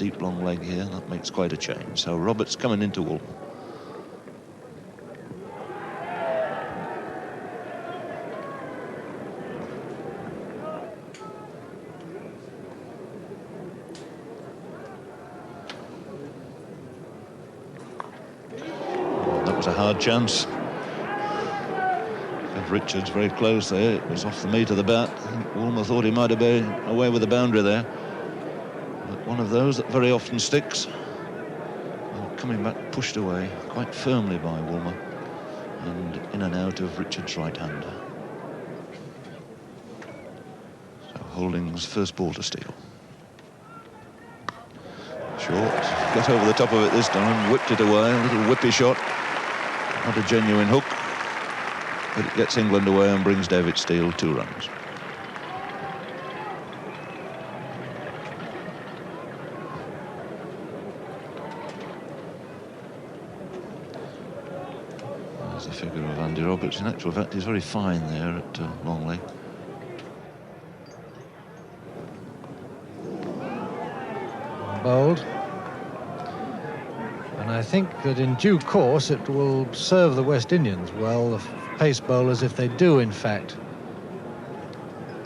deep long leg here. That makes quite a change. So Roberts coming into Woolmer. That was a hard chance. Richards very close there. It was off the meat of the bat. I think Woolmer thought he might have been away with the boundary there. But one of those that very often sticks. And coming back, pushed away quite firmly by Woolmer. And in and out of Richards' right-hander. So Holding's first ball to steal. Short. Got over the top of it this time. Whipped it away. A little whippy shot. Not a genuine hook. But it gets England away and brings David Steele 2 runs. There's the figure of Andy Roberts. In actual fact, he's very fine there at Longley. Bowled. And I think that in due course it will serve the West Indians well, the pace bowlers, if they do in fact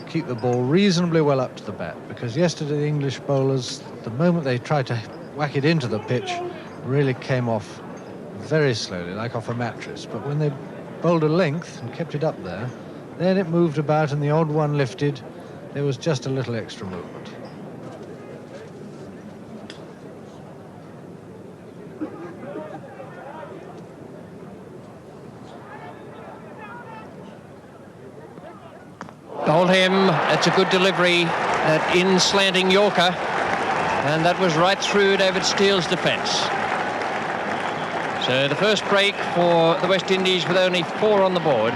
keep the ball reasonably well up to the bat, because yesterday the English bowlers, the moment they tried to whack it into the pitch, really came off very slowly, like off a mattress. But when they bowled a length and kept it up there, then it moved about and the odd one lifted. There was just a little extra movement. Bowled him. It's a good delivery, in slanting Yorker, and that was right through David Steele's defence. So the first break for the West Indies with only 4 on the board,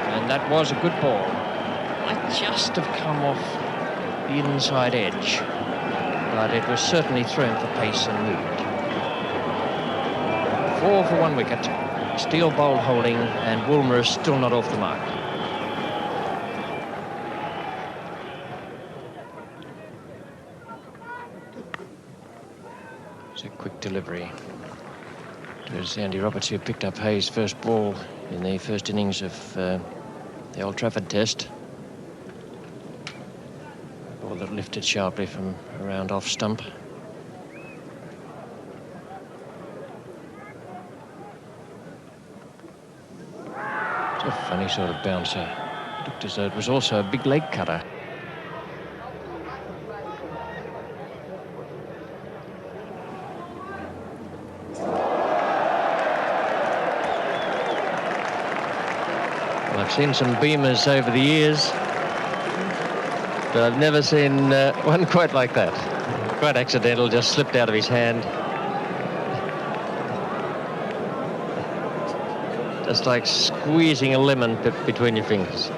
and that was a good ball. Might just have come off the inside edge, but it was certainly thrown for pace and moved. 4 for 1 wicket. Steele bowled Holding, and Woolmer is still not off the mark. Quick delivery. It was Andy Roberts who picked up Hayes' first ball in the first innings of the Old Trafford Test. A ball that lifted sharply from around off stump. It's a funny sort of bouncer. It looked as though it was also a big leg cutter. I've seen some beamers over the years, but I've never seen one quite like that. Quite accidental, just slipped out of his hand. Just like squeezing a lemon between your fingers.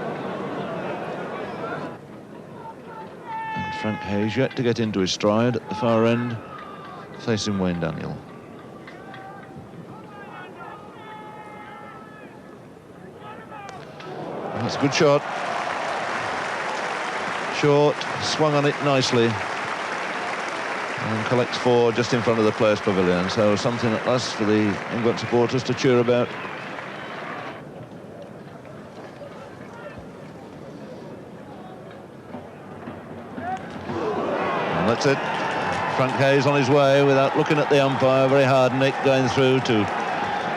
And Frank Hayes yet to get into his stride at the far end, facing Wayne Daniel. That's a good shot. Short, swung on it nicely. And collects 4 just in front of the Players' Pavilion. So something at last for the England supporters to cheer about. And that's it. Frank Hayes on his way without looking at the umpire. Very hard Nick going through to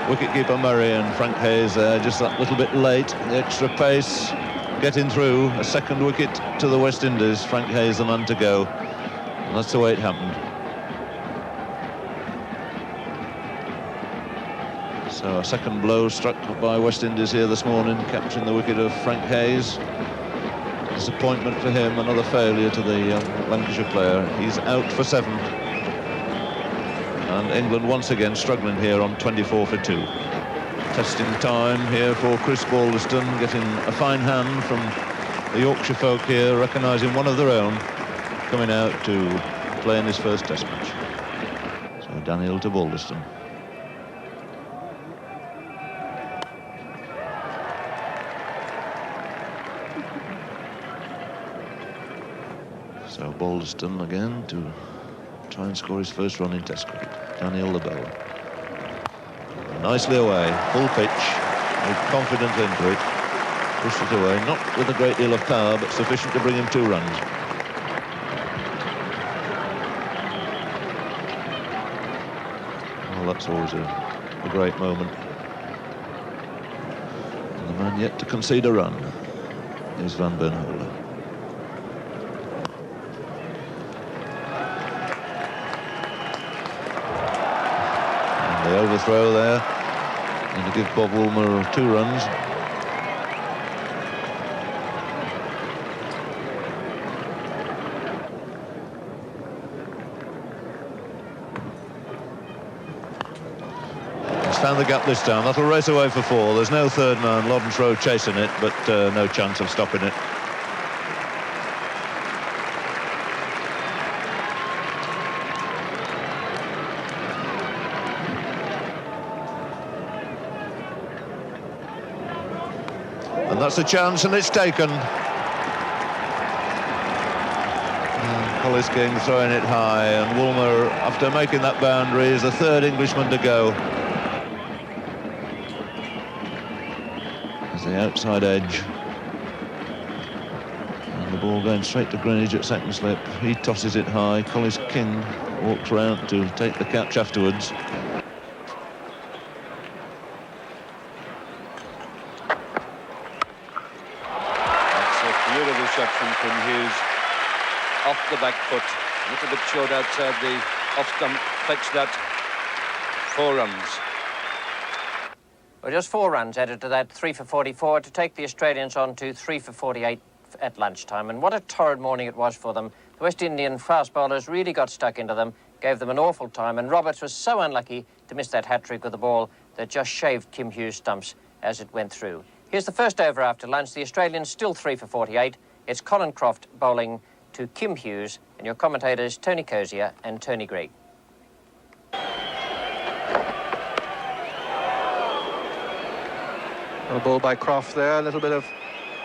wicketkeeper Murray, and Frank Hayes just that little bit late. The extra pace getting through. A second wicket to the West Indies. Frank Hayes the man to go. And that's the way it happened. So a second blow struck by West Indies here this morning, capturing the wicket of Frank Hayes. Disappointment for him, another failure to the Lancashire player. He's out for 7. And England once again struggling here on 24 for 2. Testing time here for Chris Balderston, getting a fine hand from the Yorkshire folk here, recognising one of their own coming out to play in his first Test match. So Daniel to Balderston. So Balderston again to try and score his first run in Test cricket. Daniel the bowler. Nicely away, full pitch, with confidence into it. Pushed it away, not with a great deal of power, but sufficient to bring him 2 runs. Well, that's always a great moment. And the man yet to concede a run is Van Bernhola. And the overthrow there, and to give Bob Woolmer 2 runs. Found the gap this time. That'll race away for 4. There's no third man. Lawrence Rowe chasing it, but no chance of stopping it. And that's a chance, and it's taken. Collis King throwing it high, and Woolmer, after making that boundary, is the 3rd Englishman to go. The outside edge, and the ball going straight to Greenidge at second slip. He tosses it high. Collis King walks round to take the catch afterwards. That's a beautiful shot from Kim Hughes off the back foot, a little bit short outside the off stump. Fetch that. 4 runs. Well, just 4 runs added to that, 3 for 44, to take the Australians on to 3 for 48 at lunchtime. And what a torrid morning it was for them. The West Indian fast bowlers really got stuck into them, gave them an awful time, and Roberts was so unlucky to miss that hat-trick with the ball that just shaved Kim Hughes' stumps as it went through. Here's the first over after lunch. The Australians still 3 for 48. It's Colin Croft bowling to Kim Hughes, and your commentators Tony Cozier and Tony Greig. A ball by Croft there, a little bit of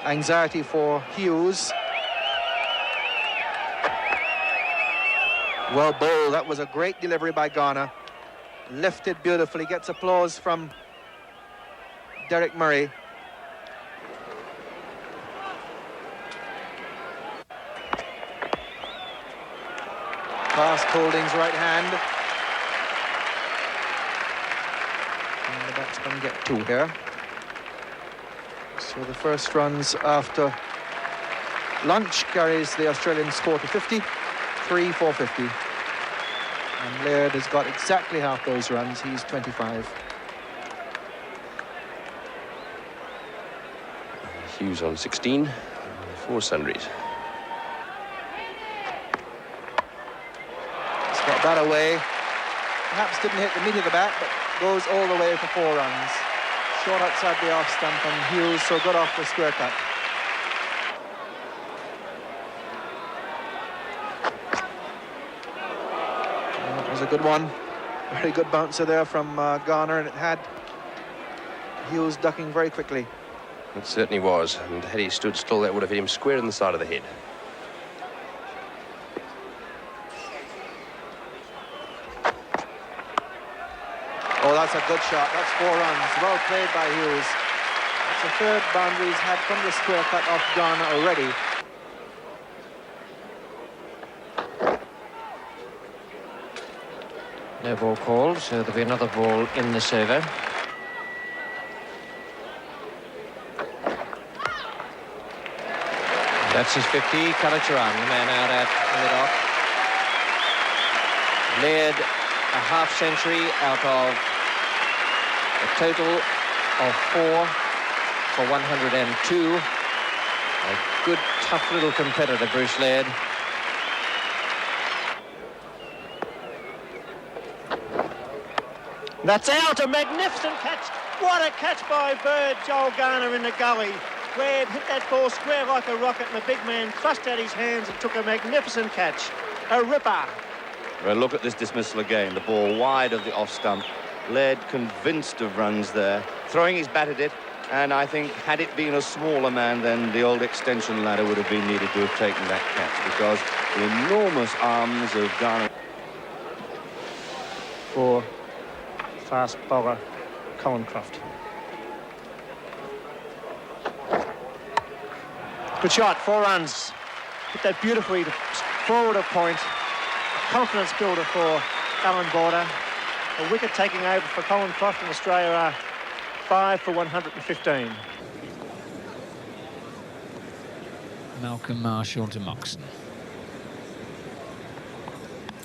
anxiety for Hughes. Well bowled, that was a great delivery by Garner. Lifted beautifully, gets applause from Derek Murray. Fast Holdings right hand. And the batsman get 2 here. So the first runs after lunch carries the Australian score to 50, 3 for 50. And Laird has got exactly half those runs. He's 25. Hughes on 16, 4 sundries. He's got that away. Perhaps didn't hit the meat of the bat, but goes all the way for 4 runs. Short outside the off stump, and Hughes so good off the square cut. That was a good one. Very good bouncer there from Garner, and it had Hughes ducking very quickly. It certainly was, and had he stood still, that would have hit him square in the side of the head. Oh, that's a good shot. That's 4 runs. Well played by Hughes. That's the 3rd boundary he's had from the square cut off Garner already. No ball called, so there'll be another ball in this over. That's his 50. Kalacharan, the man out at mid-off. Laird, a half-century out of a total of 4 for 102. A good, tough little competitor, Bruce Laird. That's out, a magnificent catch. What a catch by Bird, Joel Garner in the gully. Laird hit that ball square like a rocket, and the big man thrust out his hands and took a magnificent catch. A ripper. Well, look at this dismissal again. The ball wide of the off stump. Laird convinced of runs there, throwing his bat at it, and I think had it been a smaller man, then the old extension ladder would have been needed to have taken that catch, because The enormous arms of Garner. For fast bowler Colencroft. Good shot, 4 runs. Hit that beautifully to forward a point. A confidence builder for Alan Border. A wicket taking over for Colencroft, and Australia are 5 for 115. Malcolm Marshall to Moxon.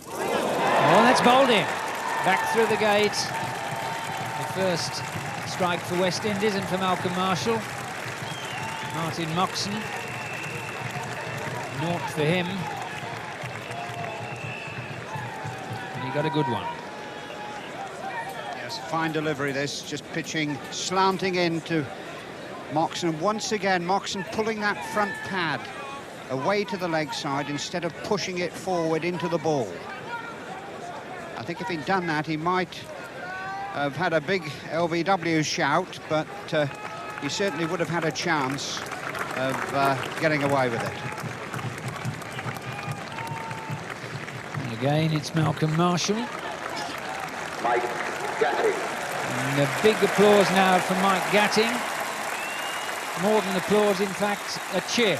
Oh, that's bowled in. Back through the gate. The first strike for West Indies and for Malcolm Marshall. Martin Moxon. Naught for him. And he got a good one. Yes, fine delivery this, just pitching, slanting into Moxon. Once again, Moxon pulling that front pad away to the leg side instead of pushing it forward into the ball. I think if he'd done that, he might have had a big LBW shout, but he certainly would have had a chance of getting away with it. And again, it's Malcolm Marshall. Mike Gatting. And a big applause now from Mike Gatting. More than applause, in fact, a cheer.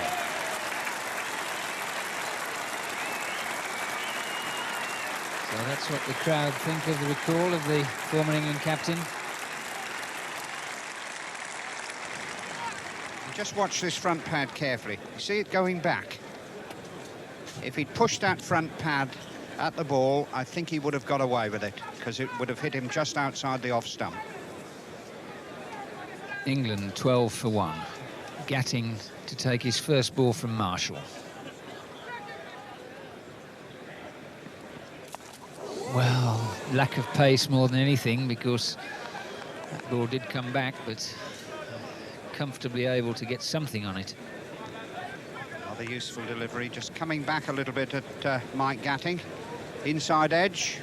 So that's what the crowd think of the recall of the former England captain. Just watch this front pad carefully. You see it going back. If he'd pushed that front pad at the ball, I think he would have got away with it, because it would have hit him just outside the off stump. England 12 for 1. Gatting to take his first ball from Marshall. Well, lack of pace more than anything, because that ball did come back, but comfortably able to get something on it. Rather useful delivery, just coming back a little bit at Mike Gatting. Inside edge,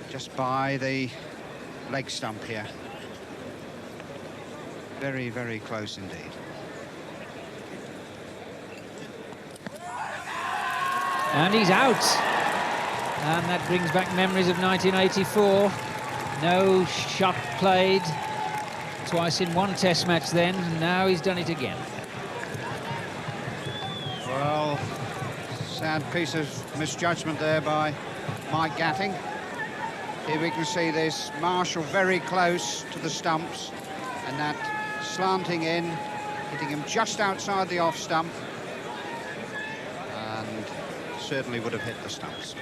just by the leg stump here. Very, very close indeed. And he's out. And that brings back memories of 1984. No shot played. Twice in one test match then, and now he's done it again. Well, sad piece of misjudgment there by Mike Gatting. Here we can see this Marshall very close to the stumps, and that slanting in, hitting him just outside the off stump, and certainly would have hit the stumps.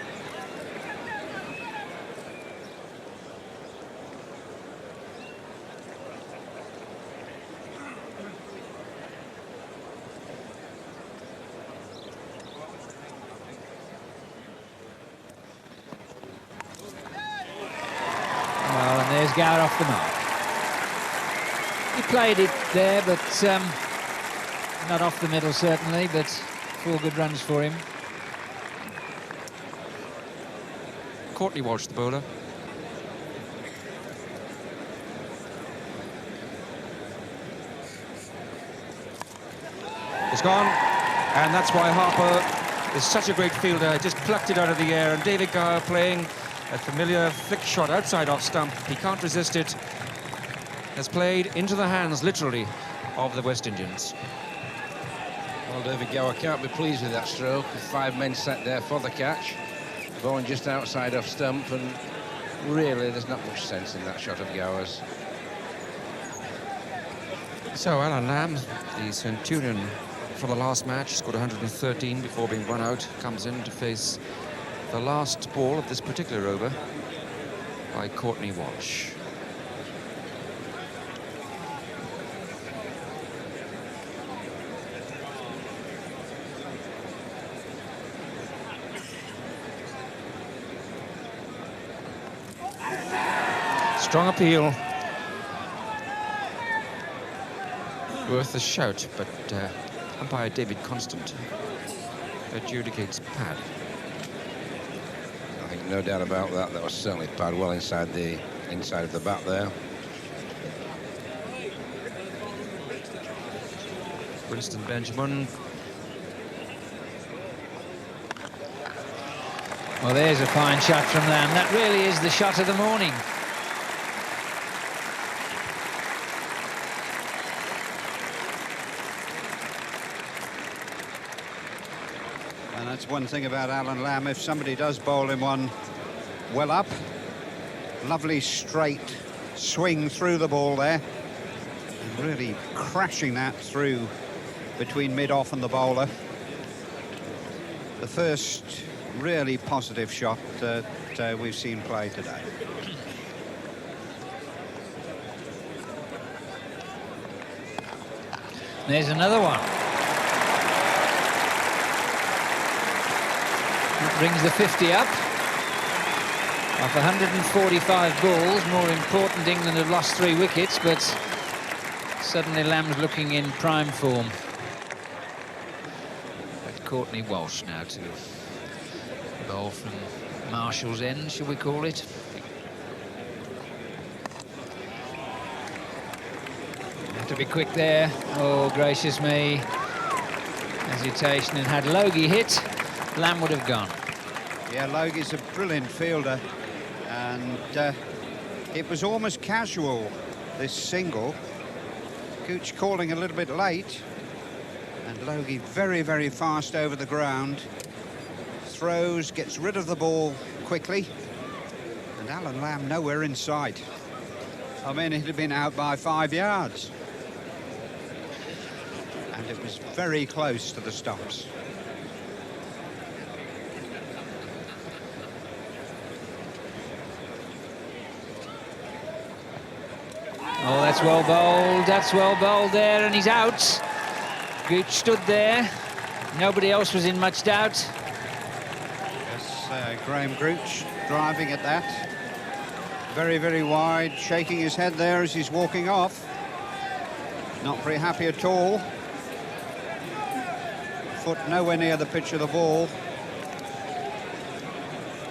Well, and there's Gower off the mark. He played it there, but not off the middle certainly, but 4 good runs for him. Courtney Walsh, the bowler. It's gone, and that's why Harper is such a great fielder. Just plucked it out of the air, and David Gower playing a familiar flick shot outside off stump. He can't resist it. Has played into the hands, literally, of the West Indians. Well, David Gower can't be pleased with that stroke. 5 men sat there for the catch. Bowling just outside off stump, and really there's not much sense in that shot of Gower's. So Alan Lamb, the Centurion for the last match, scored 113 before being run out, comes in to face the last ball of this particular over by Courtney Walsh. Strong appeal. Worth a shout, but umpire David Constant adjudicates pad. I think no doubt about that. That was certainly pad well inside of the bat there. Winston Benjamin. Well, there's a fine shot from Lamb. That really is the shot of the morning. And that's one thing about Alan Lamb. If somebody does bowl him one well up, lovely straight swing through the ball there, and really crashing that through between mid-off and the bowler. The first really positive shot that we've seen play today. There's another one. That brings the 50 up. Off 145 balls, more important, England have lost 3 wickets, but suddenly Lamb's looking in prime form. But Courtney Walsh now to bowl from Marshall's end, shall we call it. Have to be quick there. Oh, gracious me. Hesitation, and had Logie hit, Lamb would have gone. Yeah, Logie's a brilliant fielder, and it was almost casual, this single. Gooch calling a little bit late, and Logie very, very fast over the ground. Throws, gets rid of the ball quickly, and Alan Lamb nowhere in sight. I mean, it had been out by 5 yards. And it was very close to the stumps. Oh, that's well bowled there, and he's out. Gooch stood there. Nobody else was in much doubt. Yes, Graham Gooch driving at that. Very, very wide, shaking his head there as he's walking off. Not very happy at all. Foot nowhere near the pitch of the ball.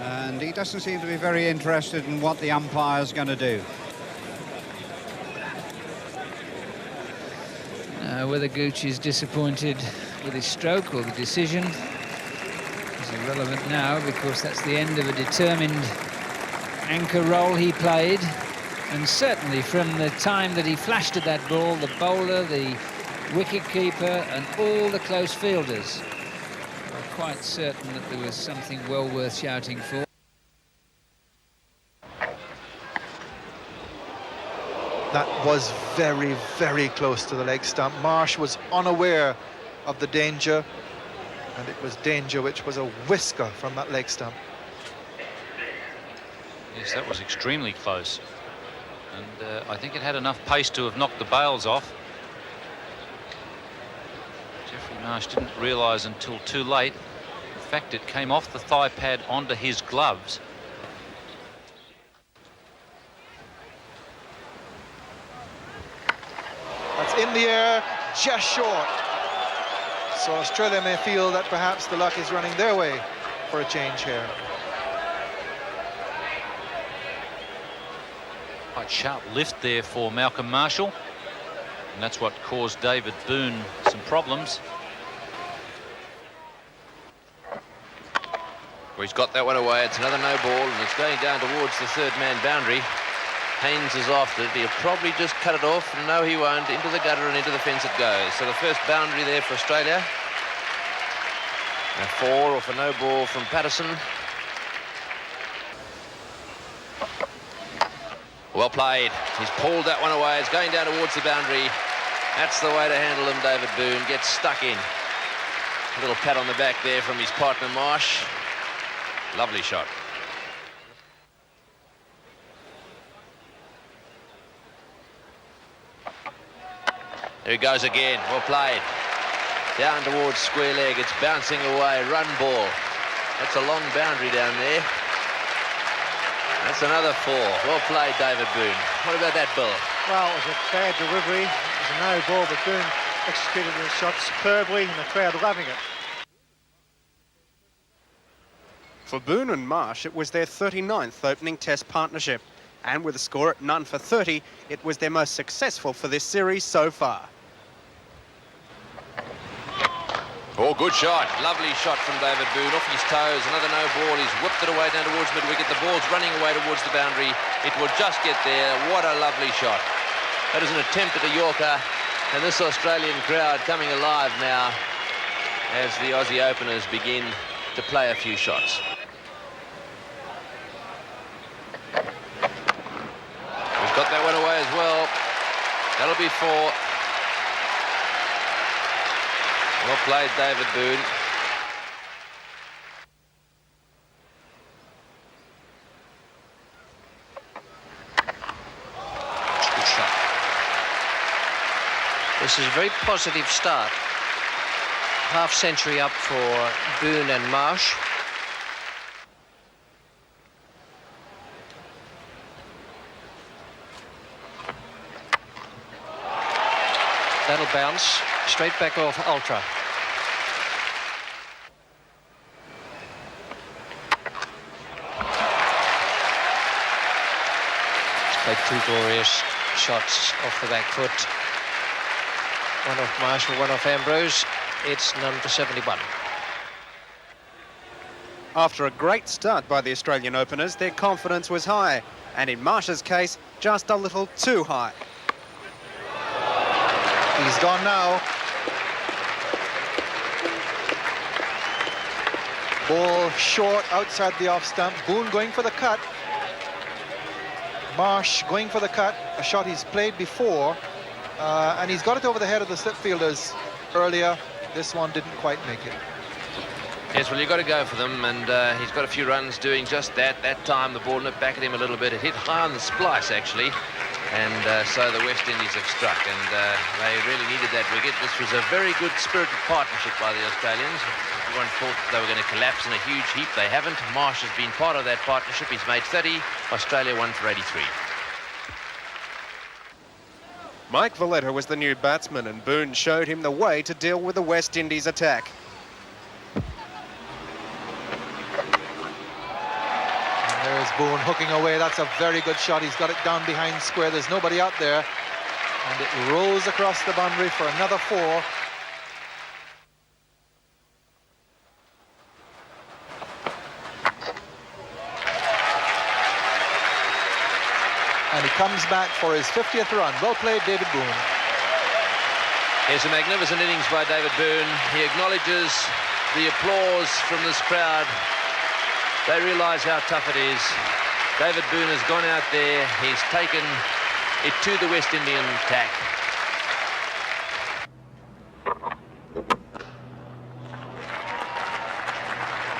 And he doesn't seem to be very interested in what the umpire's going to do. Whether Gooch is disappointed with his stroke or the decision is irrelevant now, because that's the end of a determined anchor role he played. And certainly from the time that he flashed at that ball, the bowler, the wicket-keeper and all the close fielders were quite certain that there was something well worth shouting for. That was very, very close to the leg stump. Marsh was unaware of the danger, and it was danger which was a whisker from that leg stump. Yes, that was extremely close. And I think it had enough pace to have knocked the bails off. Geoffrey Marsh didn't realise until too late. In fact, it came off the thigh pad onto his gloves. That's in the air, just short. So Australia may feel that perhaps the luck is running their way for a change here. Quite sharp lift there for Malcolm Marshall, and that's what caused David Boone some problems. Well, he's got that one away. It's another no ball, and it's going down towards the third-man boundary. Haynes is after it. He'll probably just cut it off. No, he won't. Into the gutter and into the fence it goes. So the first boundary there for Australia. A 4 off a no ball from Patterson. Well played. He's pulled that one away. It's going down towards the boundary. That's the way to handle him, David Boone. Gets stuck in. A little pat on the back there from his partner, Marsh. Lovely shot. There he goes again. Well played. Down towards square leg. It's bouncing away. Run ball. That's a long boundary down there. That's another 4. Well played, David Boone. What about that, Bill? Well, it was a bad delivery. It was a no ball, but Boone executed the shot superbly, and the crowd loving it. For Boone and Marsh, it was their 39th opening Test partnership. And with a score at none for 30, it was their most successful for this series so far. Oh, good shot. Lovely shot from David Boone. Off his toes. Another no ball. He's whipped it away down towards mid-wicket. The ball's running away towards the boundary. It will just get there. What a lovely shot. That is an attempt at a Yorker. And this Australian crowd coming alive now as the Aussie openers begin to play a few shots. He's got that one away as well. That'll be 4. Well played, David Boone. Good shot. This is a very positive start. Half century up for Boone and Marsh. That'll bounce straight back off Ultra. He's played 2 glorious shots off the back foot. One off Marshall, one off Ambrose. It's none for 71. After a great start by the Australian openers, their confidence was high, and in Marsh's case, just a little too high. He's gone now. Ball short outside the off stump. Boone going for the cut. Marsh going for the cut. A shot he's played before. And he's got it over the head of the slip fielders earlier. This one didn't quite make it. Yes, well, you've got to go for them, and he's got a few runs doing just that. That time the ball nipped back at him a little bit. It hit high on the splice, actually. And so the West Indies have struck, and they really needed that wicket. This was a very good spirited partnership by the Australians. Everyone thought they were going to collapse in a huge heap. They haven't. Marsh has been part of that partnership. He's made 30. Australia 1 for 83. Mike Valletta was the new batsman, and Boone showed him the way to deal with the West Indies attack. There's Boone hooking away. That's a very good shot. He's got it down behind square. There's nobody out there. And it rolls across the boundary for another 4. And he comes back for his 50th run. Well played, David Boone. Here's a magnificent innings by David Boone. He acknowledges the applause from this crowd. They realise how tough it is. David Boone has gone out there. He's taken it to the West Indian attack.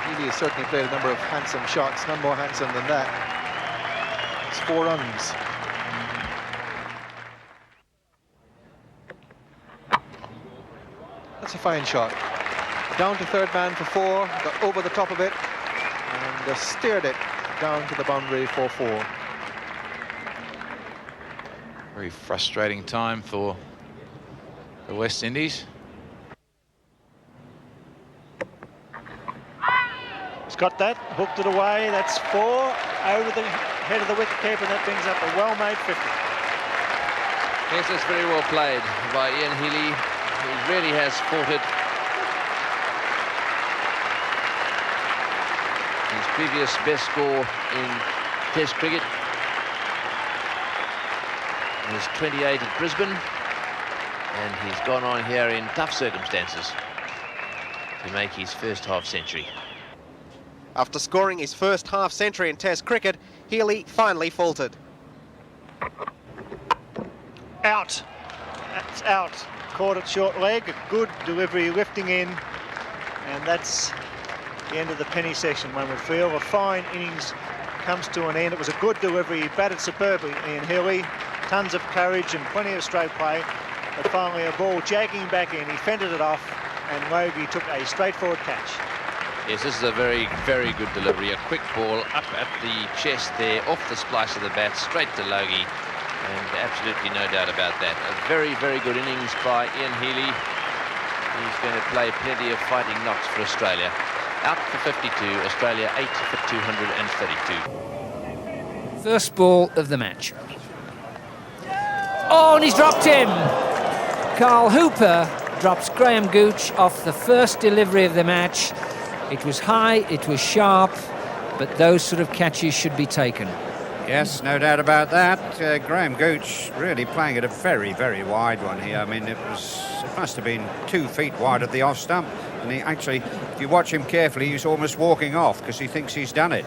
Healy has certainly played a number of handsome shots, none more handsome than that. It's 4 runs. That's a fine shot. Down to third man for 4, got over the top of it, and steered it down to the boundary for 4. Very frustrating time for the West Indies. He's got that, hooked it away. That's 4 over the head of the wicketkeeper, and that brings up a well-made 50. Yes, that's very well played by Ian Healy. He really has fought it. His previous best score in Test cricket was 28 at Brisbane, and he's gone on here in tough circumstances to make his first half-century. After scoring his first half-century in Test cricket, Healy finally faltered. Out. That's out. Caught it short leg. A good delivery lifting in. And that's the end of the penny section, one would feel. A fine innings comes to an end. It was a good delivery. He batted superbly, Ian Healy. Tons of courage and plenty of straight play. But finally a ball jagging back in. He fended it off, and Logie took a straightforward catch. Yes, this is a very, very good delivery. A quick ball up at the chest there, off the splice of the bat, straight to Logie. And absolutely no doubt about that. A very, very good innings by Ian Healy. He's going to play plenty of fighting knocks for Australia. Out for 52, Australia 8 for 232. First ball of the match. Oh, and he's dropped him. Carl Hooper drops Graham Gooch off the first delivery of the match. It was high, it was sharp, but those sort of catches should be taken. Yes, no doubt about that. Graham Gooch really playing at a very, very wide one here. I mean, it must have been 2 feet wide of the off stump. And he actually, if you watch him carefully, he's almost walking off because he thinks he's done it.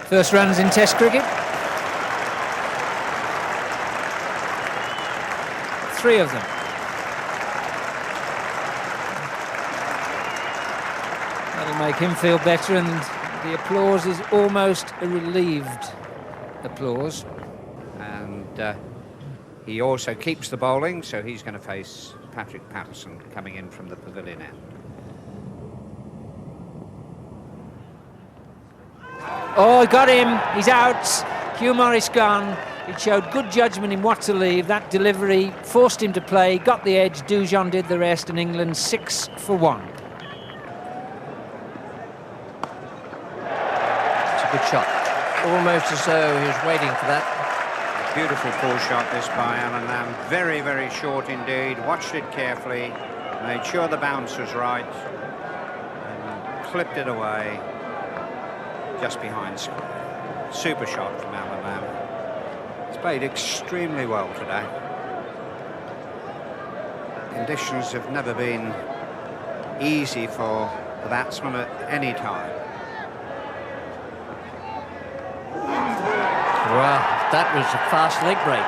First runs in Test cricket. 3 of them. That'll make him feel better, and the applause is almost a relieved applause. And he also keeps the bowling, so he's going to face Patrick Patterson coming in from the pavilion end. Oh, got him. He's out. Hugh Morris gone. He showed good judgment in what to leave. That delivery forced him to play, got the edge. Dujon did the rest, and England 6 for 1. It's a good shot. Almost as though he was waiting for that. Beautiful pull shot this by Alan Lamb. Very, very short indeed. Watched it carefully. Made sure the bounce was right. And clipped it away. Just behind square. Super shot from Alan Lamb. He's played extremely well today. Conditions have never been easy for the batsman at any time. Wow, that was a fast leg break.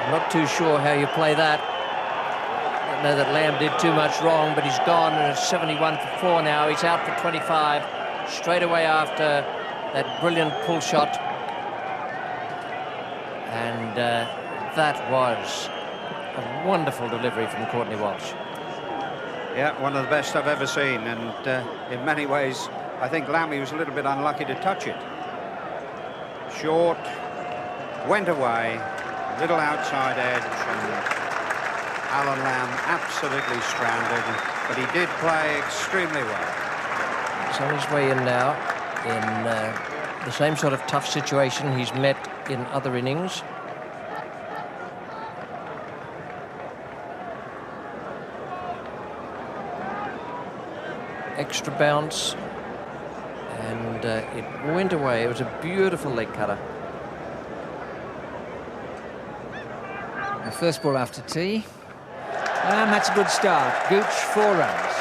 I'm not too sure how you play that. I don't know that Lamb did too much wrong, but he's gone, and it's 71 for 4 now. He's out for 25 straight away after that brilliant pull shot. And that was a wonderful delivery from Courtney Walsh. Yeah, one of the best I've ever seen, and in many ways I think Lammy was a little bit unlucky to touch it. Short, went away, little outside edge, and Alan Lamb absolutely stranded, but he did play extremely well. He's on his way in now in the same sort of tough situation he's met in other innings. Extra bounce, and it went away. It was a beautiful leg cutter. The first ball after tea, and that's a good start. Gooch 4 runs.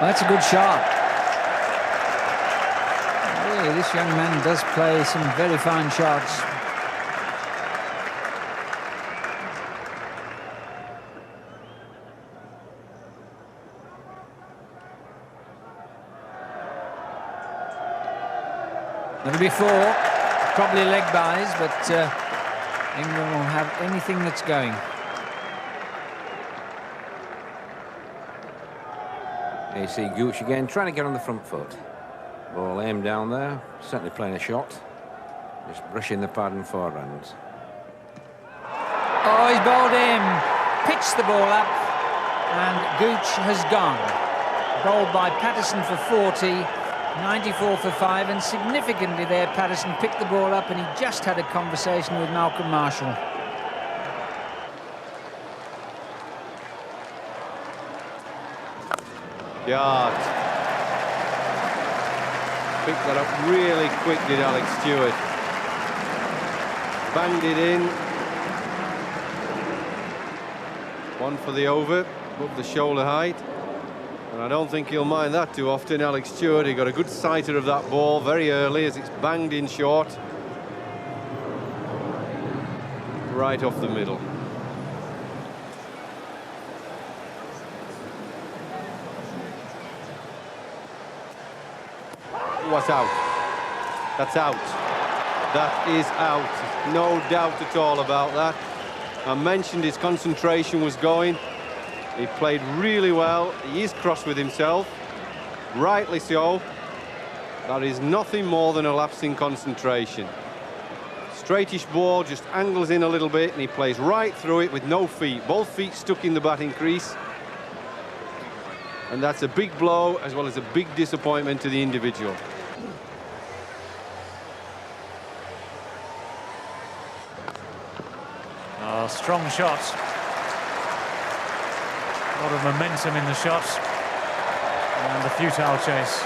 That's a good shot. Really, this young man does play some very fine shots. There'll be 4, probably leg buys, but England will have anything that's going. You see Gooch again, trying to get on the front foot. Ball aimed down there, certainly playing a shot. Just brushing the pad and 4 runs. Oh, he's bowled him. Pitched the ball up, and Gooch has gone. Bowled by Patterson for 40, 94 for 5, and significantly there, Patterson picked the ball up, and he just had a conversation with Malcolm Marshall. Yard. Picked that up really quick, did Alex Stewart. Banged it in. 1 for the over, above the shoulder height. And I don't think he'll mind that too often, Alex Stewart. He got a good sighter of that ball very early as it's banged in short. Right off the middle. What's out? That's out. That is out. No doubt at all about that. I mentioned his concentration was going. He played really well. He is cross with himself. Rightly so. That is nothing more than a lapse in concentration. Straightish ball, just angles in a little bit, and he plays right through it with no feet. Both feet stuck in the batting crease. And that's a big blow, as well as a big disappointment to the individual. Oh, strong shot. A lot of momentum in the shot. And the futile chase.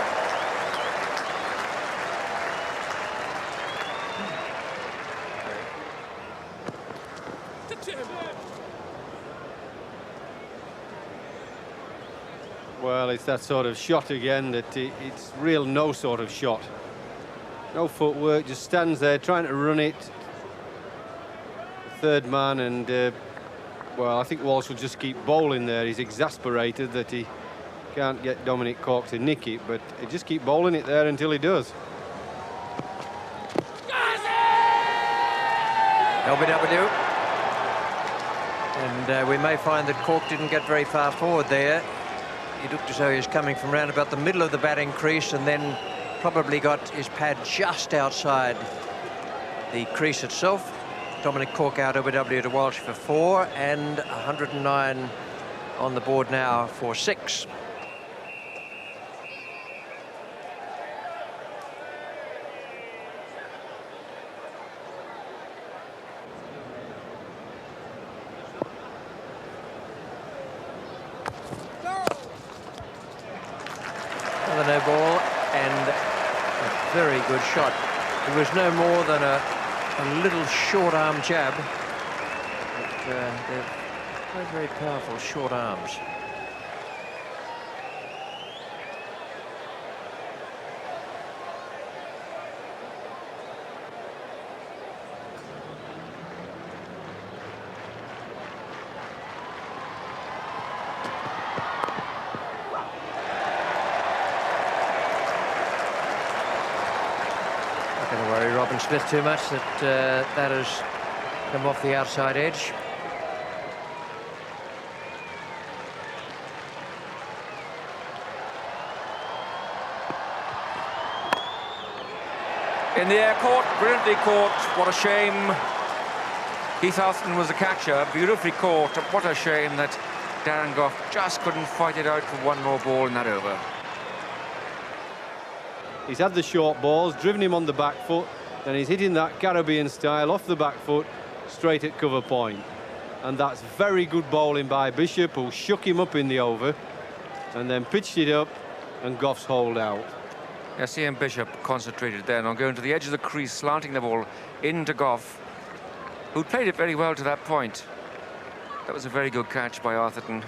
Well, it's that sort of shot again that it's real no sort of shot. No footwork, just stands there trying to run it. Third man, and well, I think Walsh will just keep bowling there. He's exasperated that he can't get Dominic Cork to nick it, but he just keep bowling it there until he does. LBW. And we may find that Cork didn't get very far forward there. He looked as though he was coming from round about the middle of the batting crease and then probably got his pad just outside the crease itself. Dominic Cork out OBW to Walsh for 4 and 109 on the board now for 6. Another no ball and a very good shot. It was no more than a little short arm jab, but they're very, very powerful short arms. Not going to worry Robin Smith too much that that has come off the outside edge. In the air, caught, brilliantly caught. What a shame. Keith Alston was the catcher, beautifully caught. What a shame that Darren Gough just couldn't fight it out for one more ball in that over. He's had the short balls, driven him on the back foot, and he's hitting that Caribbean style off the back foot straight at cover point. And that's very good bowling by Bishop, who shook him up in the over and then pitched it up, and Gough's holed out. Yes, Ian Bishop concentrated then on going to the edge of the crease, slanting the ball into Gough, who played it very well to that point. That was a very good catch by Arthurton.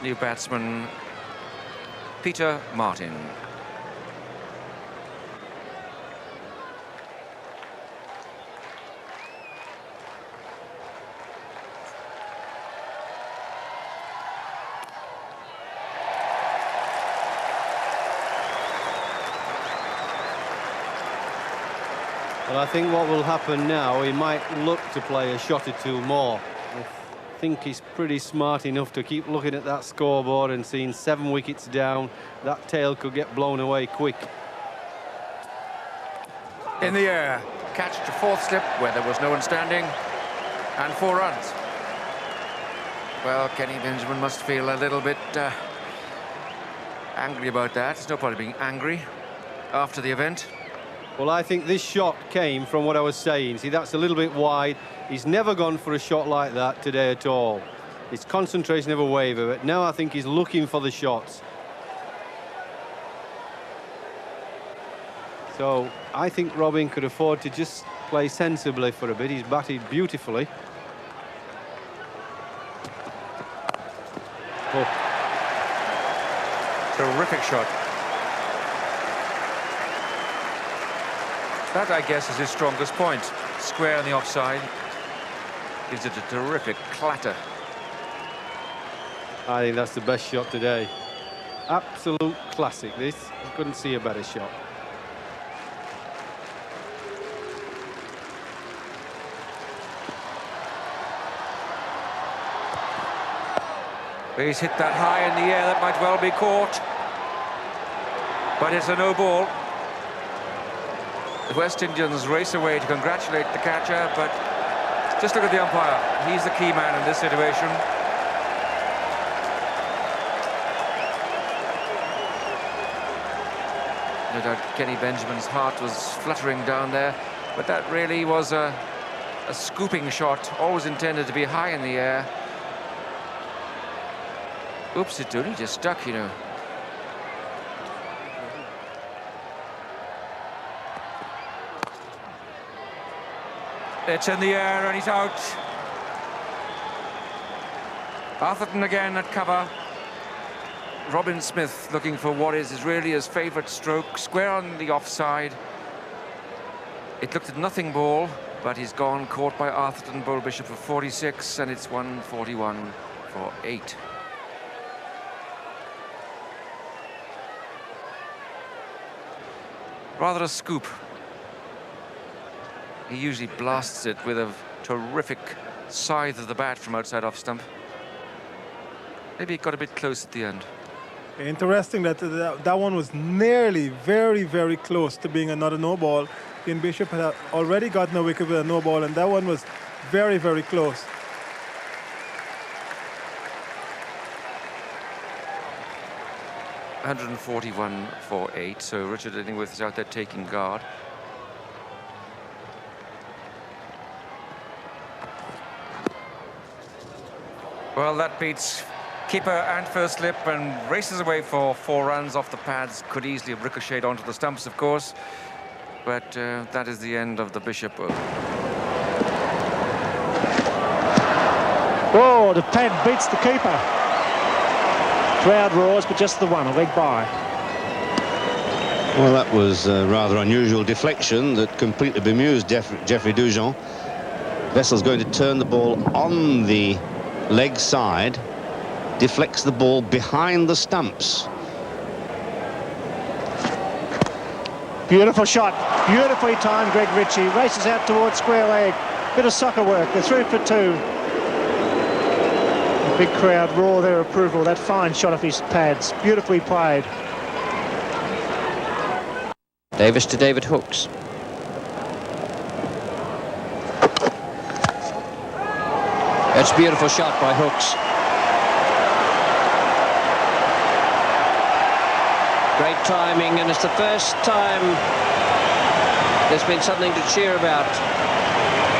New batsman Peter Martin. Well, I think what will happen now, he might look to play a shot or two more. I think he's pretty smart enough to keep looking at that scoreboard and seeing 7 wickets down. That tail could get blown away quick. In the air, catch to fourth slip where there was no one standing, and 4 runs. Well, Kenny Benjamin must feel a little bit angry about that. It's no point being angry after the event. Well, I think this shot came from what I was saying. See, that's a little bit wide. He's never gone for a shot like that today at all. His concentration never wavered, but now I think he's looking for the shots. So I think Robin could afford to just play sensibly for a bit. He's batted beautifully. Oh. Terrific shot. That, I guess, is his strongest point. Square on the offside. Gives it a terrific clatter. I think that's the best shot today. Absolute classic, this. I couldn't see a better shot. He's hit that high in the air. That might well be caught. but it's a no ball. The West Indians race away to congratulate the catcher, but just look at the umpire. He's the key man in this situation. No doubt Kenny Benjamin's heart was fluttering down there, but that really was a scooping shot, always intended to be high in the air. Oops, it only just stuck, you know. It's in the air and he's out. Atherton again at cover. Robin Smith looking for what is really his favourite stroke, square on the offside. It looked at nothing ball, but he's gone, caught by Atherton. Bull Bishop for 46, and it's 141 for 8. Rather a scoop. He usually blasts it with a terrific scythe of the bat from outside off stump. Maybe it got a bit close at the end. Interesting that that one was nearly very, very close to being another no ball. Ian Bishop had already gotten a wicket with a no ball, and that one was very, very close. $141 for 8, so Richard Illingworth is out there taking guard. Well, that beats keeper and first slip and races away for 4 runs off the pads. Could easily have ricocheted onto the stumps, of course, but that is the end of the Bishop. Oh, the pad beats the keeper. Crowd roars, but just the one, a leg by. Well, that was a rather unusual deflection that completely bemused Geoffrey Dujon. Vessel's going to turn the ball on the leg side, deflects the ball behind the stumps. Beautiful shot, beautifully timed. Greg Ritchie races out towards square leg. Bit of soccer work. They're through for 2. The big crowd roar their approval. That fine shot off his pads, beautifully played. Davis to David Hooks. That's a beautiful shot by Hooks. Great timing, and it's the first time there's been something to cheer about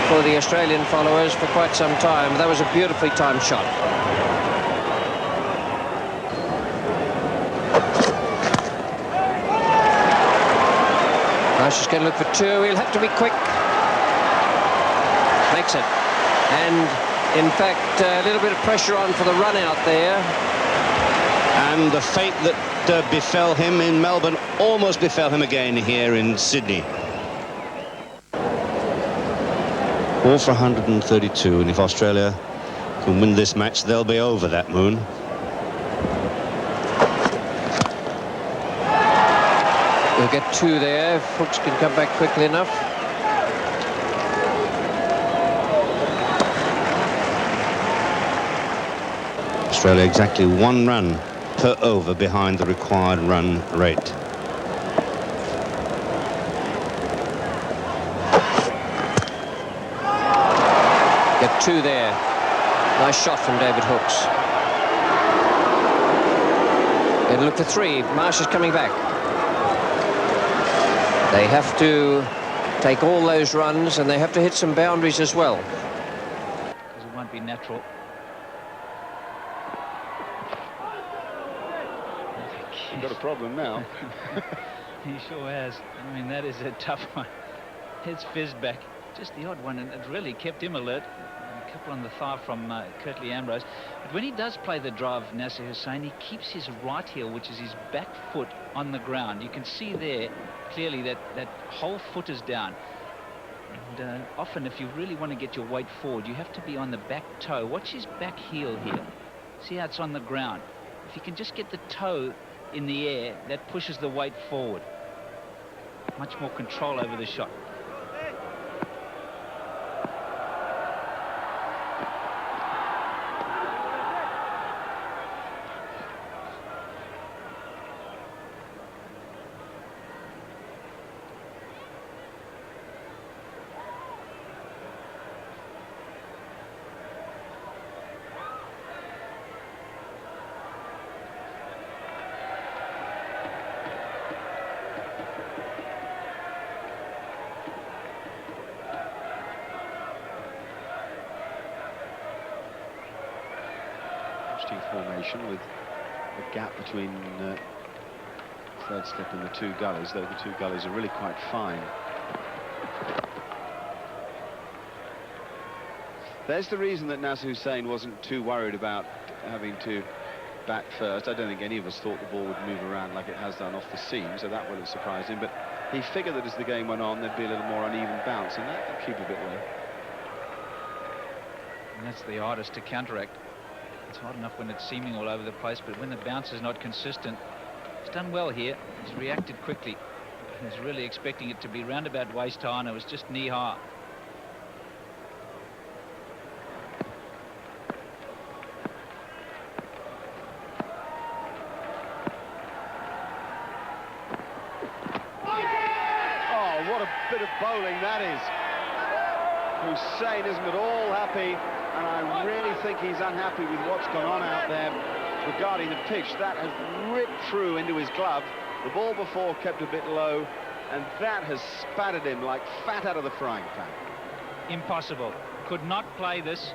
for the Australian followers for quite some time. That was a beautifully timed shot. Marsh is going to look for 2. He'll have to be quick. Makes it. And in fact, a little bit of pressure on for the run out there. And the fate that befell him in Melbourne almost befell him again here in Sydney. 4 for 132, and if Australia can win this match, they'll be over that moon. We'll get 2 there if Hooks can come back quickly enough. Australia exactly 1 run per over behind the required run rate. Get 2 there. Nice shot from David Hooks. They'll look for 3. Marsh is coming back. They have to take all those runs, and they have to hit some boundaries as well. Because it won't be natural. You've got a problem now. He sure has. I mean, that is a tough one. It's fizzed back. Just the odd one, and it really kept him alert. A couple on the thigh from Curtly Ambrose. But when he does play the drive, Nasser Hussain, he keeps his right heel, which is his back foot, on the ground. You can see there clearly that whole foot is down. And often, if you really want to get your weight forward, you have to be on the back toe. Watch his back heel here. See how it's on the ground. If you can just get the toe in the air, that pushes the weight forward. Much more control over the shot. interesting formation with a gap between third slip and the two gullies, though the two gullies are really quite fine. There's the reason that Nasser Hussain wasn't too worried about having to bat first. I don't think any of us thought the ball would move around like it has done off the seam, so that would have surprised him, but he figured that as the game went on there'd be a little more uneven bounce, and that would keep a bit low. And that's the hardest to counteract. It's hard enough when it's seaming all over the place, but when the bounce is not consistent, he's done well here. He's reacted quickly. He was really expecting it to be round about waist high, and it was just knee high. Oh, what a bit of bowling that is. Hussain isn't at all happy, and I really think he's unhappy with what's gone on out there regarding the pitch. That has ripped through into his glove. The ball before kept a bit low, and that has spattered him like fat out of the frying pan. Impossible. Could not play this.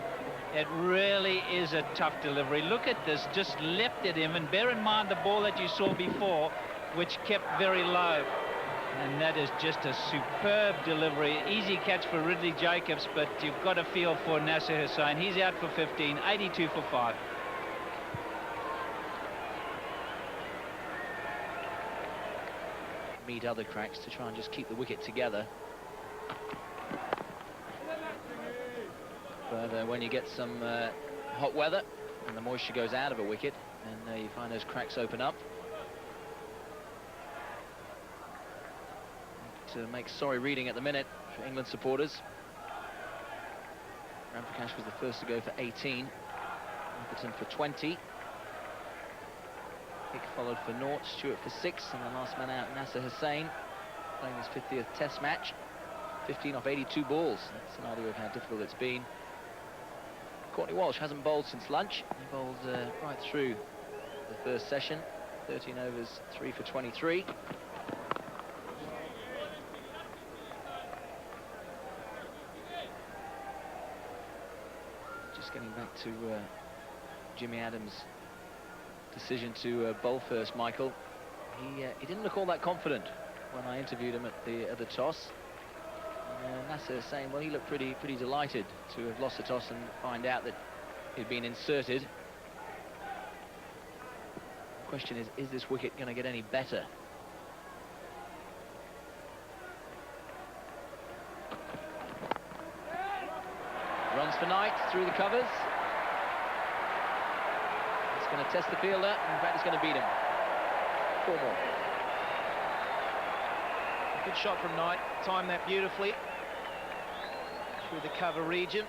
It really is a tough delivery. Look at this, just leapt at him, and bear in mind the ball that you saw before, which kept very low. And that is just a superb delivery. Easy catch for Ridley Jacobs, but you've got a feel for Nasser Hussain. He's out for 15, 82 for 5. Meet other cracks to try and just keep the wicket together. But when you get some hot weather and the moisture goes out of a wicket, and you find those cracks open up, to make sorry reading at the minute for England supporters. Ramprakash was the first to go for 18, Atherton for 20. Hick followed for 0, Stewart for 6, and the last man out, Nasser Hussain, playing his 50th Test match. 15 off 82 balls. That's an idea of how difficult it's been. Courtney Walsh hasn't bowled since lunch. He bowled right through the first session. 13 overs, 3 for 23. Just getting back to Jimmy Adams' decision to bowl first, Michael. He didn't look all that confident when I interviewed him at the toss. Nasser saying, well, he looked pretty delighted to have lost the toss and find out that he'd been inserted. The question is this wicket going to get any better? Runs for Knight through the covers. It's going to test the fielder. In fact, it's going to beat him. 4 more. Good shot from Knight. Timed that beautifully through the cover region.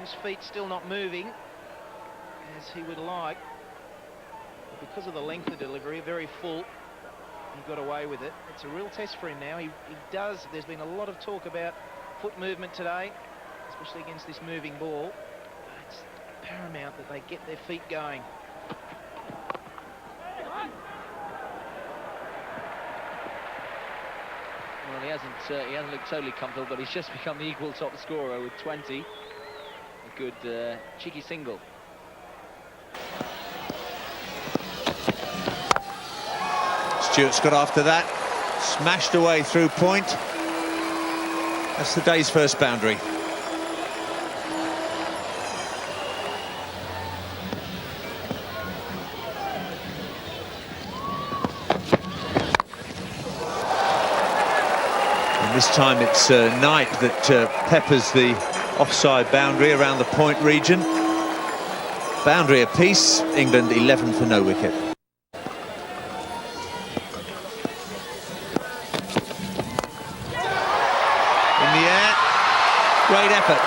His feet still not moving as he would like. But because of the length of delivery, very full, he got away with it. It's a real test for him now. He does. There's been a lot of talk about foot movement today, especially against this moving ball. It's paramount that they get their feet going. Well, he hasn't looked totally comfortable, but he's just become the equal top scorer with 20. A good cheeky single. Stewart's got after that, smashed away through point. That's the day's first boundary. And this time it's Knight that peppers the offside boundary around the point region. Boundary apiece, England 11 for no wicket. Great effort.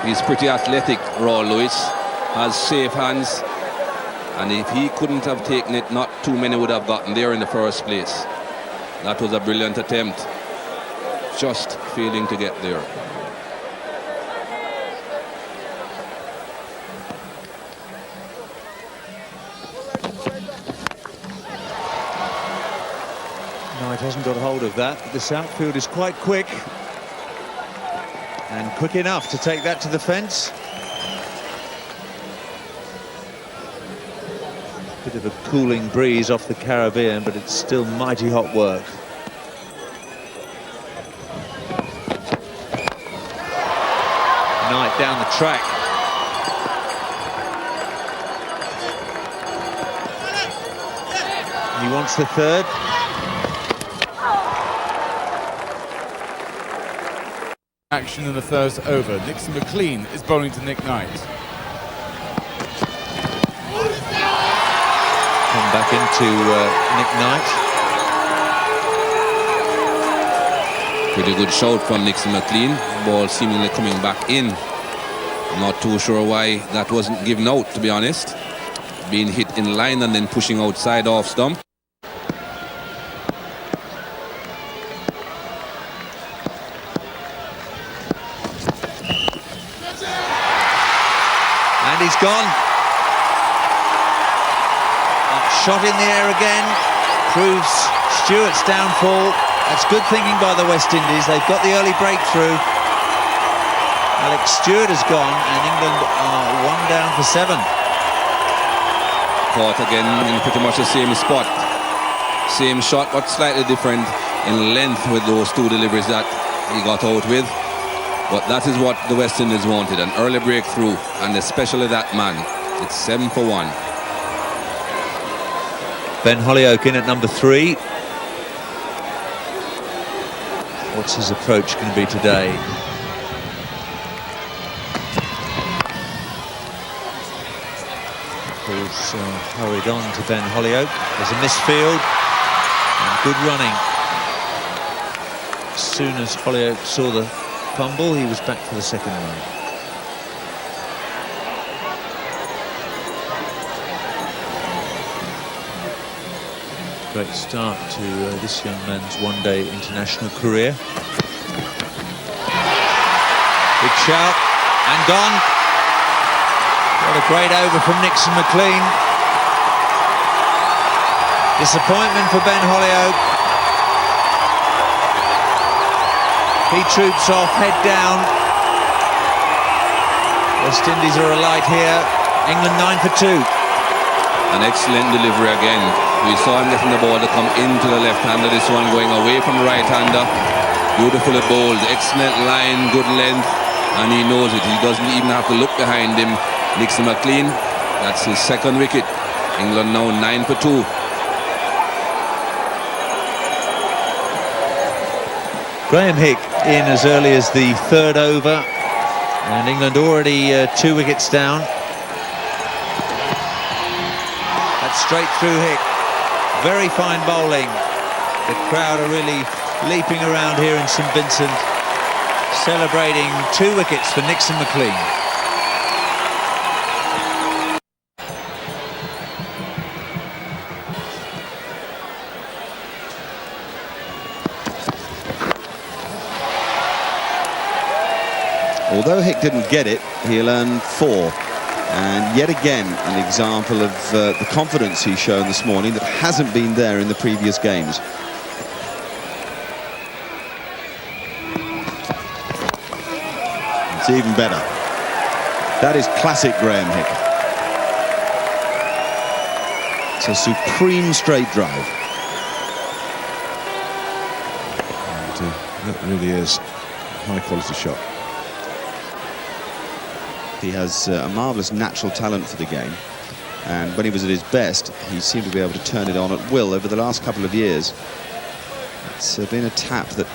He's pretty athletic, Raw Lewis, has safe hands, and if he couldn't have taken it, not too many would have gotten there in the first place. That was a brilliant attempt, just failing to get there. quite hasn't got hold of that. This outfield is quite quick. And quick enough to take that to the fence. Bit of a cooling breeze off the Caribbean, but it's still mighty hot work. Knight down the track. He wants the third. Action in the first over. Nixon McLean is bowling to Nick Knight. Come back into Nick Knight. Pretty good shout from Nixon McLean. Ball seemingly coming back in. I'm not too sure why that wasn't given out, to be honest. Being hit in line and then pushing outside off stump. And he's gone. Shot in the air again. Proves Stewart's downfall. That's good thinking by the West Indies. They've got the early breakthrough. Alex Stewart has gone, and England are 1 down for 7. Caught again in pretty much the same spot. Same shot, but slightly different in length with those two deliveries that he got out with. But that is what the West Indies wanted, an early breakthrough, and especially that man. It's 7 for 1. Ben Holyoke in at number 3. What's his approach going to be today? Ball's hurried on to Ben Holyoke. There's a misfield and good running. As soon as Holyoke saw the fumble, he was back for the second run. Great start to this young man's one-day international career. Big shout and gone. What a great over from Nixon McLean. Disappointment for Ben Holyoke. He troops off, head down. West Indies are alight here. England 9 for 2. An excellent delivery again. We saw him getting the ball to come into the left-hander. This one going away from the right-hander. Beautifully bowled. Excellent line, good length. And he knows it. He doesn't even have to look behind him. Nixon McLean, that's his second wicket. England now 9 for 2. Graham Hick in as early as the 3rd over. And England already 2 wickets down. That's straight through Hick. Very fine bowling. The crowd are really leaping around here in St Vincent, celebrating 2 wickets for Nixon McLean. Although Hick didn't get it, he'll earn 4. And yet again, an example of the confidence he's shown this morning that hasn't been there in the previous games. It's even better. That is classic Graham Hick. It's a supreme straight drive. And, that really is a high-quality shot. He has a marvellous natural talent for the game, and when he was at his best he seemed to be able to turn it on at will. Over the last couple of years it's been a tap that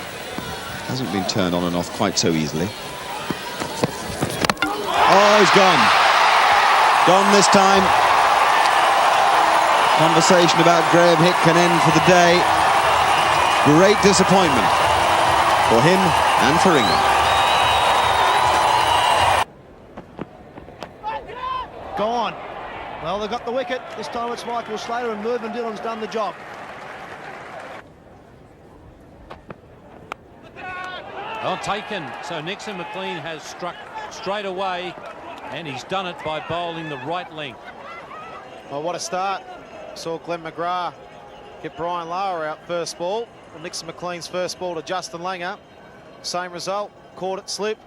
hasn't been turned on and off quite so easily. Oh, he's gone this time. Conversation about Graham Hick can end for the day. Great disappointment for him and for England. Gone. Well, they've got the wicket. This time it's Michael Slater, and Mervyn Dillon's done the job. Well taken. So Nixon McLean has struck straight away, and he's done it by bowling the right length. Well, what a start. Saw Glenn McGrath get Brian Lara out first ball. Well, Nixon McLean's first ball to Justin Langer. Same result, caught it slip.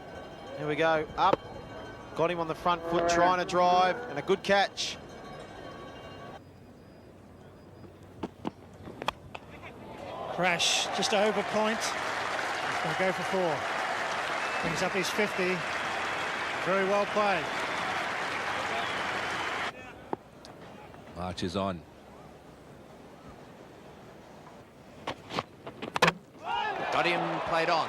Here we go, up. Got him on the front foot, trying to drive, and a good catch. Crash just over point. He's going to go for 4. Brings up his 50. Very well played. March is on. Got him, played on.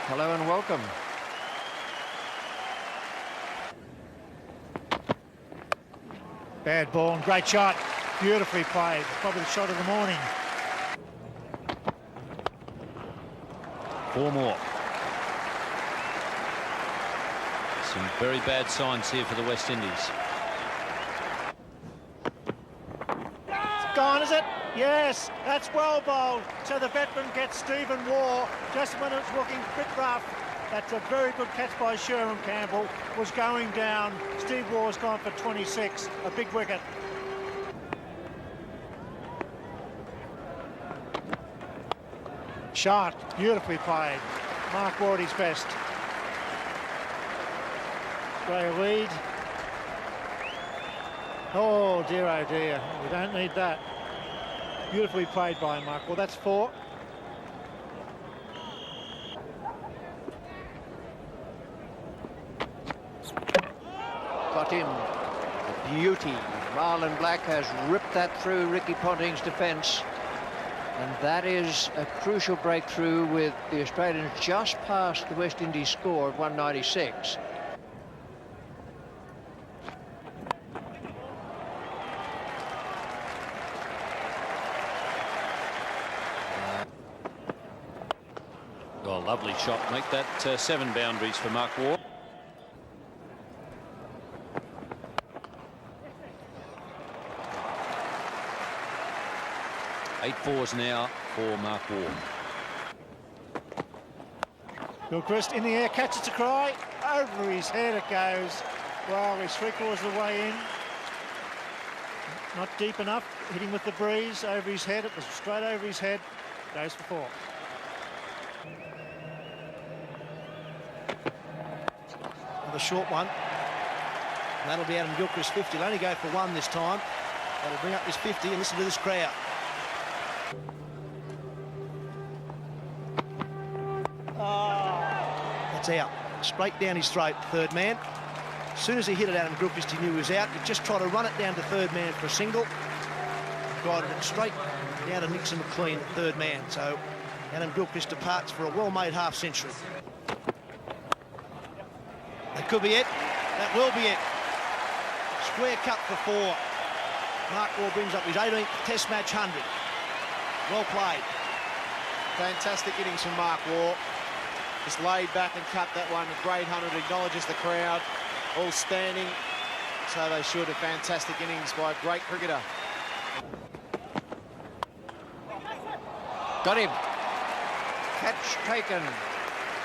Hello and welcome. Bad ball and great shot. Beautifully played. Probably the shot of the morning. 4 more. Some very bad signs here for the West Indies. Gone, is it? Yes, that's well bowled. So the veteran gets Stephen Waugh just when it's looking a bit rough. That's a very good catch by Sherman Campbell. Was going down. Steve Waugh's gone for 26. A big wicket. Shot, beautifully played. Mark Waugh at his best. Gray lead. Oh dear, we don't need that. Beautifully played by Mark. Well, that's 4. Got him. A beauty. Marlon Black has ripped that through Ricky Ponting's defence. And that is a crucial breakthrough with the Australians just past the West Indies score of 196. Oh, lovely shot. Make that 7 boundaries for Mark Waugh. Eight fours now for Mark Waugh. Gilchrist in the air, catches to cry. Over his head it goes. Well, he's 3/4 of the way in. Not deep enough. Hitting with the breeze over his head. It was straight over his head. Goes for 4. Another short one. And that'll be Adam Gilchrist 50. He'll only go for 1 this time. That'll bring up his 50 and listen to this crowd. That's out. Straight down his throat, third man. As soon as he hit it, Adam Gilchrist, he knew he was out. He just tried to run it down to third man for a single. Guided it straight down to Nixon McLean, third man. So Adam Gilchrist departs for a well-made half-century. That could be it. That will be it. Square cut for 4. Mark Waugh brings up his 18th Test match 100. Well played. Fantastic innings from Mark Waugh. Just laid back and cut that one. A great 100, acknowledges the crowd. All standing. So they should. A fantastic innings by a great cricketer. Got him. Catch taken.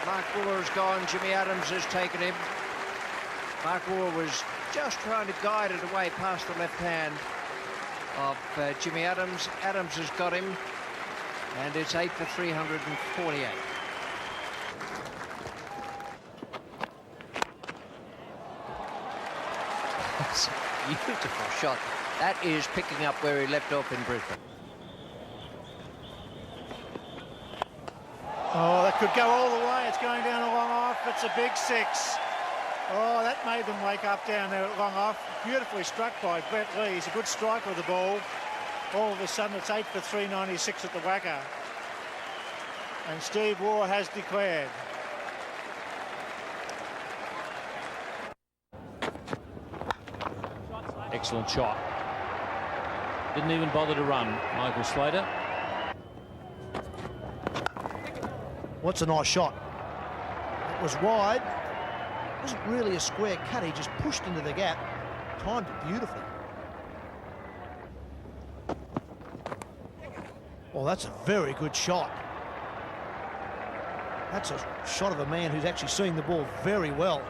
Mark Waugh has gone. Jimmy Adams has taken him. Mark Waugh was just trying to guide it away past the left hand of Jimmy Adams. Adams has got him. And it's 8 for 348. That's a beautiful shot. That is picking up where he left off in Brisbane. Oh, that could go all the way. It's going down a long off. It's a big 6. Oh, that made them wake up down there at long off. Beautifully struck by Brett Lee. He's a good striker of the ball. All of a sudden, it's 8 for 396 at the whacker. And Steve Waugh has declared. Excellent shot. Didn't even bother to run, Michael Slater. What's a nice shot? It was wide. It wasn't really a square cut. He just pushed into the gap. Timed it beautifully. Well, that's a very good shot. That's a shot of a man who's actually seeing the ball very well.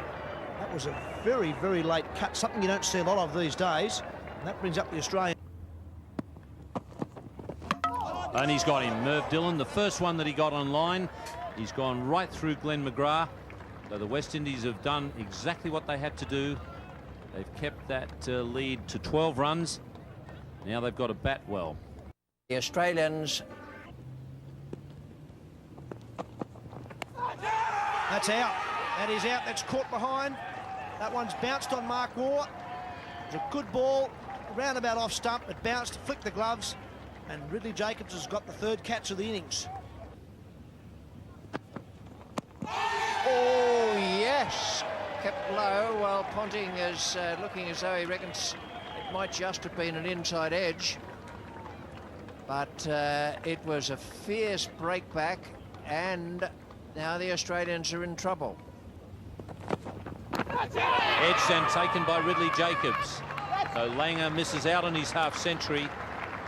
That was a very, very late cut, something you don't see a lot of these days. And that brings up the Australian. And he's got him, Merv Dillon, the first one that he got on line. He's gone right through Glenn McGrath. So the West Indies have done exactly what they had to do. They've kept that lead to 12 runs. Now they've got to bat well. The Australians. That's out. That is out. That's caught behind. That one's bounced on Mark Waugh. It's a good ball. Roundabout off stump. It bounced, flicked the gloves. And Ridley Jacobs has got the third catch of the innings. Oh, yes. Kept low while Ponting is looking as though he reckons it might just have been an inside edge. But it was a fierce break back, and now the Australians are in trouble. Edged and taken by Ridley Jacobs. So Langer misses out on his half century,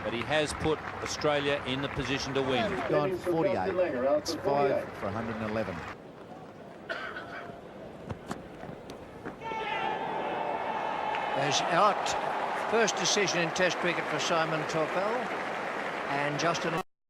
but he has put Australia in the position to win. Gone 48. It's 5 for 111. There's out. First decision in Test cricket for Simon Torpel, and Justin